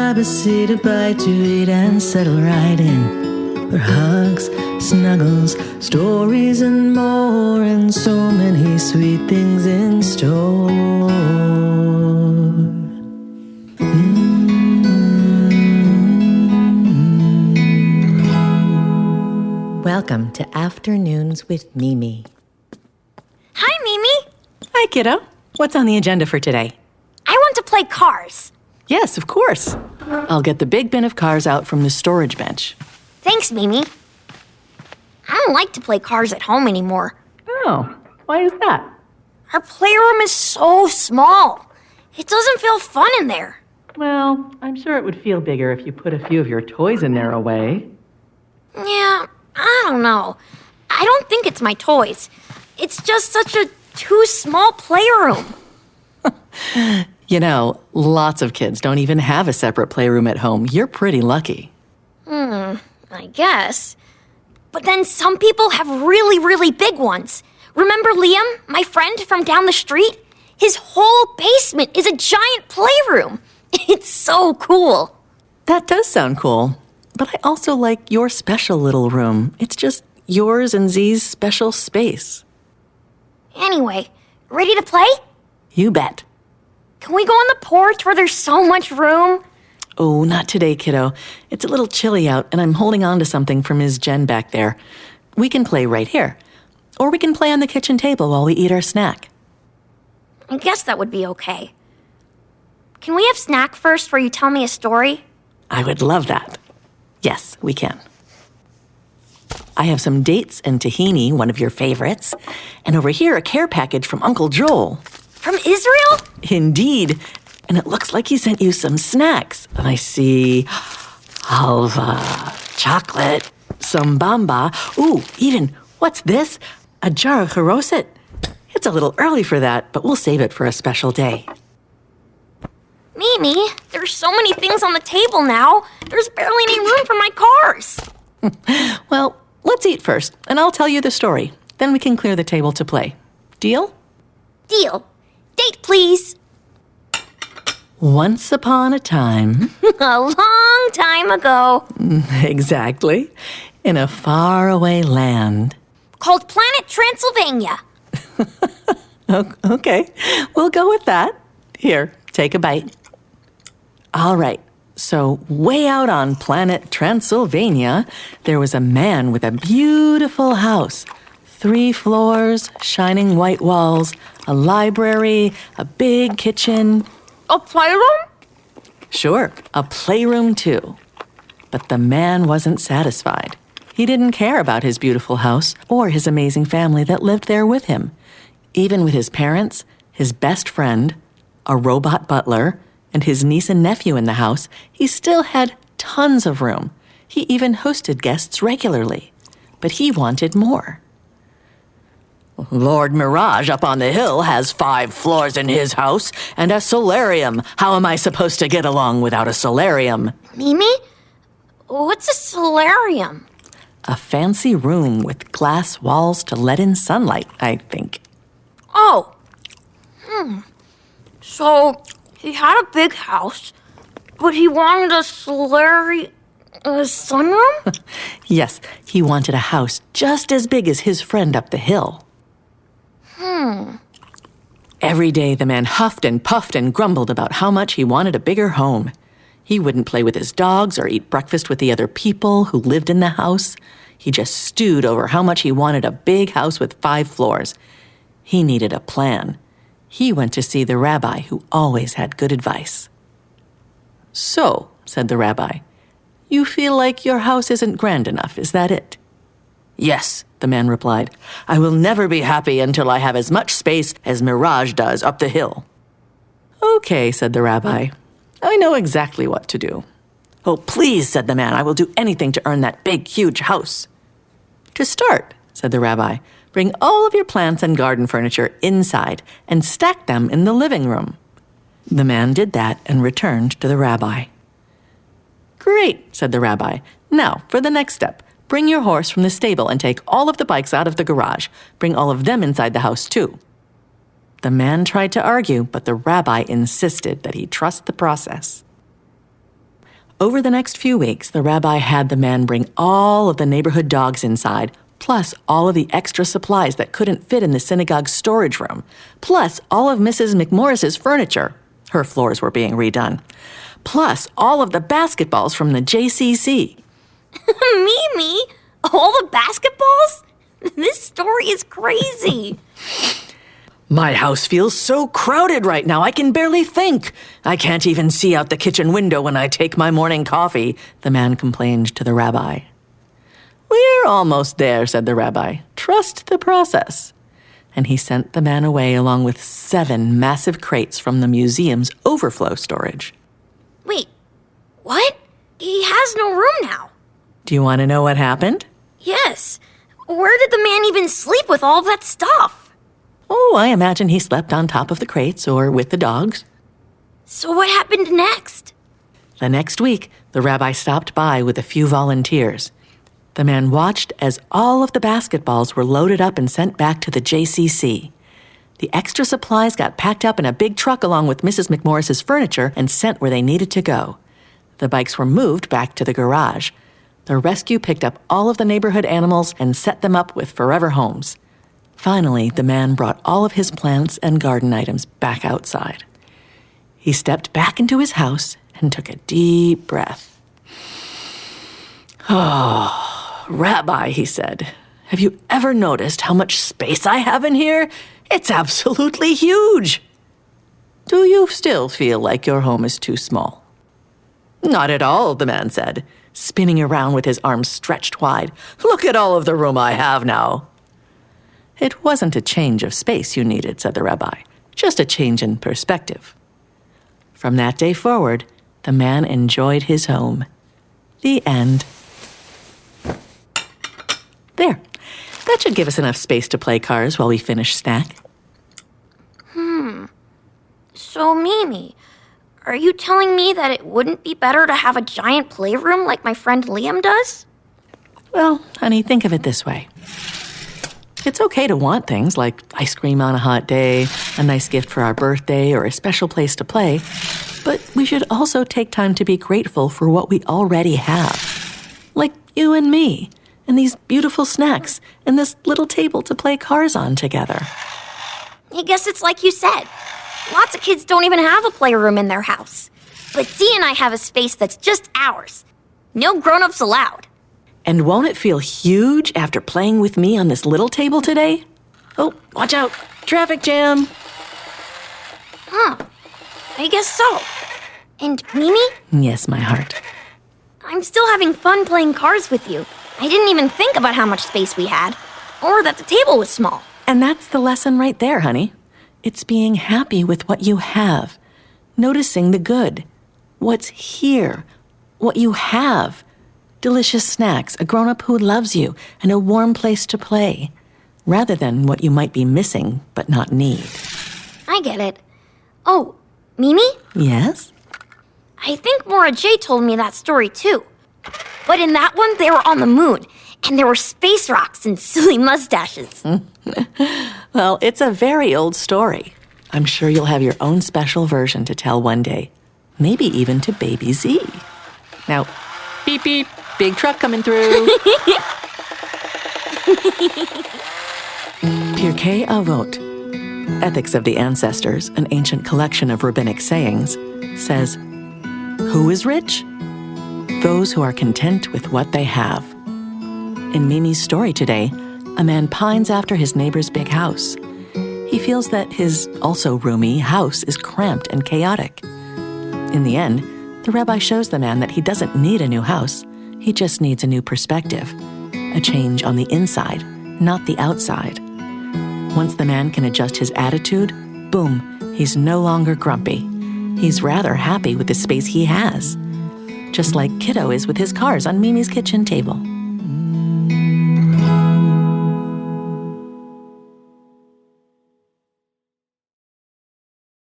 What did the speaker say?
grab a seat, a bite to eat, and settle right in. For hugs, snuggles, stories, and more, and so many sweet things in store. Welcome to Afternoons with Mimi. Hi, Mimi. Hi, kiddo. What's on the agenda for today? I want to play cars. Yes, of course. I'll get the big bin of cars out from the storage bench. Thanks, Mimi. I don't like to play cars at home anymore. Oh, why is that? Our playroom is so small. It doesn't feel fun in there. Well, I'm sure it would feel bigger if you put a few of your toys in there away. Yeah, I don't know. I don't think it's my toys. It's just such a too small playroom. You know, lots of kids don't even have a separate playroom at home. You're pretty lucky. I guess. But then some people have really, really big ones. Remember Liam, my friend from down the street? His whole basement is a giant playroom. It's so cool. That does sound cool. But I also like your special little room. It's just yours and Z's special space. Anyway, ready to play? You bet. Can we go on the porch where there's so much room? Oh, not today, kiddo. It's a little chilly out, and I'm holding on to something for Ms. Jen back there. We can play right here. Or we can play on the kitchen table while we eat our snack. I guess that would be okay. Can we have snack first where you tell me a story? I would love that. Yes, we can. I have some dates and tahini, one of your favorites. And over here, a care package from Uncle Joel. From Israel? Indeed. And it looks like he sent you some snacks. And I see halva, chocolate, some bamba. Ooh, even, what's this? A jar of charoset. It's a little early for that, but we'll save it for a special day. Mimi, there's so many things on the table now. There's barely any room for my cars. Well, let's eat first, and I'll tell you the story. Then we can clear the table to play. Deal? Deal. Date, please. Once upon a time... A long time ago. Exactly. In a faraway land. Called Planet Transylvania. Okay, we'll go with that. Here, take a bite. All right, so way out on planet Transylvania, there was a man with a beautiful house. 3 floors, shining white walls, a library, a big kitchen. A playroom? Sure, a playroom too. But the man wasn't satisfied. He didn't care about his beautiful house or his amazing family that lived there with him. Even with his parents, his best friend, a robot butler, and his niece and nephew in the house, he still had tons of room. He even hosted guests regularly. But he wanted more. Lord Mirage up on the hill has 5 floors in his house and a solarium. How am I supposed to get along without a solarium? Mimi? What's a solarium? A fancy room with glass walls to let in sunlight, I think. Oh. So, he had a big house, but he wanted a sunroom? Yes, he wanted a house just as big as his friend up the hill. Every day, the man huffed and puffed and grumbled about how much he wanted a bigger home. He wouldn't play with his dogs or eat breakfast with the other people who lived in the house. He just stewed over how much he wanted a big house with 5 floors. He needed a plan. He went to see the rabbi, who always had good advice. So, said the rabbi, you feel like your house isn't grand enough, is that it? Yes, the man replied. I will never be happy until I have as much space as Mirage does up the hill. Okay, said the rabbi. I know exactly what to do. Oh, please, said the man, I will do anything to earn that big, huge house. To start, said the rabbi, bring all of your plants and garden furniture inside and stack them in the living room. The man did that and returned to the rabbi. Great, said the rabbi. Now, for the next step. Bring your horse from the stable and take all of the bikes out of the garage. Bring all of them inside the house, too. The man tried to argue, but the rabbi insisted that he trust the process. Over the next few weeks, the rabbi had the man bring all of the neighborhood dogs inside, plus all of the extra supplies that couldn't fit in the synagogue's storage room, plus all of Mrs. McMorris's furniture. Her floors were being redone. Plus all of the basketballs from the JCC. Mimi? All the basketballs? This story is crazy. My house feels so crowded right now, I can barely think. I can't even see out the kitchen window when I take my morning coffee, the man complained to the rabbi. We're almost there, said the rabbi. Trust the process. And he sent the man away along with 7 massive crates from the museum's overflow storage. Wait, what? He has no room now. Do you want to know what happened? Yes. Where did the man even sleep with all that stuff? Oh, I imagine he slept on top of the crates or with the dogs. So what happened next? The next week, the rabbi stopped by with a few volunteers. The man watched as all of the basketballs were loaded up and sent back to the JCC. The extra supplies got packed up in a big truck along with Mrs. McMorris's furniture and sent where they needed to go. The bikes were moved back to the garage. The rescue picked up all of the neighborhood animals and set them up with forever homes. Finally, the man brought all of his plants and garden items back outside. He stepped back into his house and took a deep breath. Oh, Rabbi, he said, have you ever noticed how much space I have in here? It's absolutely huge. Do you still feel like your home is too small? Not at all, the man said, spinning around with his arms stretched wide. Look at all of the room I have now. It wasn't a change of space you needed, said the rabbi, just a change in perspective. From that day forward, the man enjoyed his home. The end. There. That should give us enough space to play cars while we finish snack. So, Mimi, are you telling me that it wouldn't be better to have a giant playroom like my friend Liam does? Well, honey, think of it this way. It's okay to want things like ice cream on a hot day, a nice gift for our birthday, or a special place to play, but we should also take time to be grateful for what we already have. Like you and me, and these beautiful snacks, and this little table to play cars on together. I guess it's like you said. Lots of kids don't even have a playroom in their house. But Zee and I have a space that's just ours. No grown-ups allowed. And won't it feel huge after playing with me on this little table today? Oh, watch out. Traffic jam. I guess so. And Mimi? Yes, my heart. I'm still having fun playing cars with you. I didn't even think about how much space we had, or that the table was small. And that's the lesson right there, honey. It's being happy with what you have, noticing the good, what's here, what you have. Delicious snacks, a grown-up who loves you, and a warm place to play, rather than what you might be missing but not need. I get it. Oh, Mimi? Yes? I think Maura J told me that story too. But in that one, they were on the moon, and there were space rocks and silly mustaches. Well, it's a very old story. I'm sure you'll have your own special version to tell one day. Maybe even to baby Z. Now, beep beep, big truck coming through. Pirkei Avot, Ethics of the Ancestors, an ancient collection of rabbinic sayings, says, who is rich? Those who are content with what they have. In Mimi's story today, a man pines after his neighbor's big house. He feels that his also roomy house is cramped and chaotic. In the end, the rabbi shows the man that he doesn't need a new house. He just needs a new perspective, a change on the inside, not the outside. Once the man can adjust his attitude, boom, he's no longer grumpy. He's rather happy with the space he has, just like Kiddo is with his cars on Mimi's kitchen table.